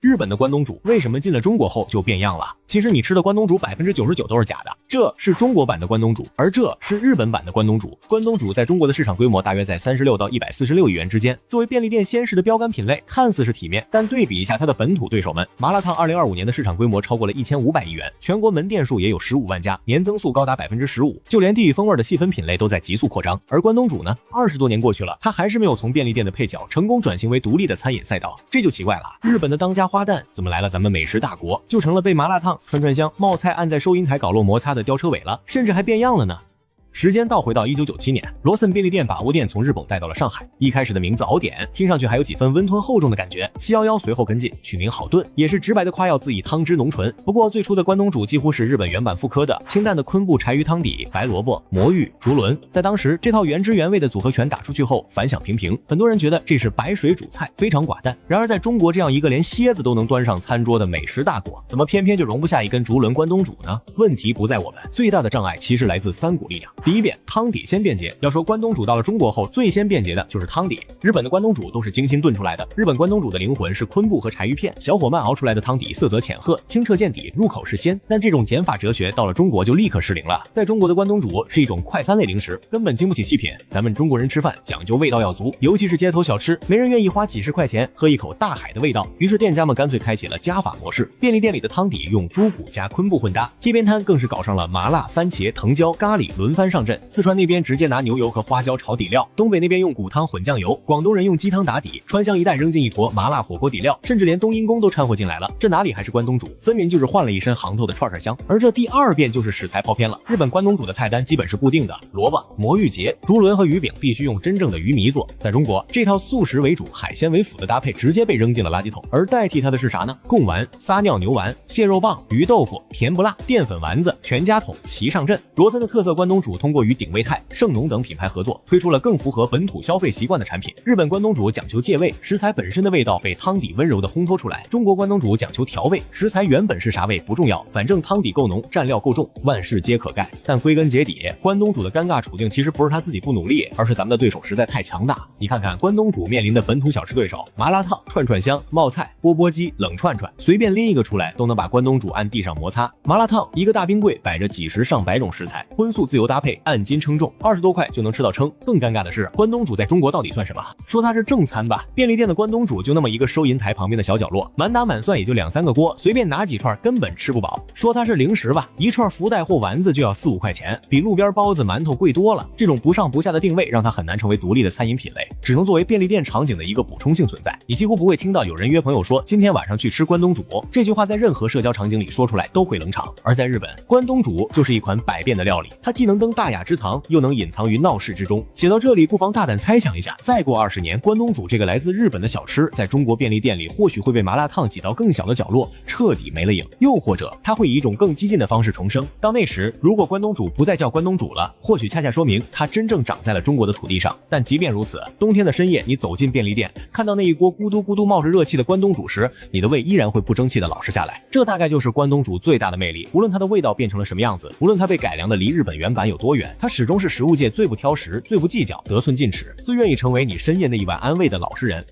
日本的關東煮為什麼進了中國後就變樣了？其實你吃的關東煮99%都是假的，這是中國版的關東煮，而這是日本版的關東煮。關東煮在中國的市場規模大約在36到146億元之間，作為便利店鲜食的標杆品類，看似是體面，但对比一下它的本土對手们，麻辣燙2025年的市场規模超過了1500億元，全國門店數也有15萬家，年增速高達15%，就連地域風味的細分品類都在急速擴張。而關東煮呢，20多年過去了，它還是沒有從便利店的配角成功轉型為獨立的餐飲賽道，這就奇怪了。日本的當家花旦怎麼來了咱們美食大國，就成了被麻辣燙、串串香、冒菜按在收银台搞落摩擦的吊車尾了，甚至還變樣了呢？时间倒回到1997年，罗森便利店把窝店從日本帶到了上海。一開始的名字熬點，聽上去還有幾分溫吞厚重的感覺。711隨後跟進，取名好燉，也是直白的誇耀自己湯汁濃醇。不過最初的關東煮幾乎是日本原版復刻的，清淡的昆布柴魚湯底，白蘿蔔、魔芋、竹輪。在當時，這套原汁原味的組合拳打出去後，反響平平。很多人覺得這是白水煮菜，非常寡淡。然而在中國這樣一個連蠍子都能端上餐桌的美食大國，怎麼偏偏就容不下一根竹輪關東煮呢？問題不在我們，最大的障礙其實來自3股力量。第一遍，湯底先便捷。要說關東煮到了中國後最先便捷的就是湯底。日本的關東煮都是精心燉出來的，日本關東煮的靈魂是昆布和柴魚片，小火慢熬出來的湯底色澤淺褐，清澈見底，入口是鮮。但這種減法哲學到了中國就立刻失靈了。在中國的關東煮是一種快餐類零食，根本經不起細品。咱們中國人吃飯講究味道要足，尤其是街頭小吃，沒人願意花幾十塊錢喝一口大海的味道。於是店家們乾脆開啟了加法模式，便利店裡的湯底用豬骨加昆布混搭，街邊攤更是搞上了麻辣、番茄、藤椒、咖喱輪番上陣。四川那邊直接拿牛油和花椒炒底料，東北那邊用骨湯混醬油，廣東人用雞湯打底，川湘一帶扔進一坨麻辣火鍋底料，甚至連冬陰功都摻和進來了。這哪裡還是關東煮，分明就是換了一身行頭的串串香。而這第2遍就是食材跑偏了。日本關東煮的菜單基本是固定的，蘿蔔、魔芋結、竹輪和魚餅必須用真正的魚糜做。在中國，這套素食為主、海鮮為輔的搭配直接被扔進了垃圾桶，而代替它的是啥呢？貢丸、撒尿牛丸、蟹肉棒、魚豆腐、甜不辣、澱粉丸子，全家桶齊上陣。羅森的特色關東煮通過與鼎味泰、盛農等品牌合作，推出了更符合本土消費習慣的產品。日本關東煮講求借味，食材本身的味道被湯底溫柔的烘托出來。中國關東煮講求調味，食材原本是啥味不重要，反正湯底夠濃，蘸料夠重，萬事皆可蓋。但歸根結底，關東煮的尷尬處境其實不是他自己不努力，而是咱們的對手實在太強大。你看看關東煮面臨的本土小吃对手，麻辣燙、串串香、冒菜、钵钵雞、冷串串，隨便拎一個出來都能把關東煮按地上摩擦。麻辣燙一個大冰櫃擺着幾十上百種食材，葷素自由搭配，按斤稱重，20多塊就能吃到撐。更尷尬的是，關東煮在中國到底算什麼？說它是正餐吧，便利店的關東煮就那麼一個收银台旁邊的小角落，滿打滿算也就2-3個鍋，隨便拿幾串根本吃不飽。說它是零食吧，一串福袋或丸子就要4-5塊錢，比路邊包子馒頭貴多了。這種不上不下的定位讓它很難成為獨立的餐飲品類，只能作為便利店場景的一個補充性存在。你幾乎不會聽到有人約朋友說今天晚上去吃關東煮，這句話在任何社交場景裡說出來都會冷場。而在日本，關東煮就是一款百變的料理，它既能登大雅之堂，又能隱藏於鬧市之中。寫到這裡，不妨大膽猜想一下，再過20年，關東煮這個來自日本的小吃，在中國便利店裡或許會被麻辣燙擠到更小的角落，徹底沒了影；又或者，它會以一種更激進的方式重生。到那時，如果關東煮不再叫關東煮了，或許恰恰說明它真正長在了中國的土地上。但即便如此，冬天的深夜，你走進便利店，看到那一鍋咕嘟咕嘟冒着熱氣的關東煮時，你的胃依然會不爭氣的老實下來。這大概就是關東煮最大的魅力。無論它的味道變成了什麼樣子，無論它被改良的離日本原版有多遠，它始終是食物界最不挑食、最不計較、得寸進尺、最願意成為你深夜那一碗安慰的老實人。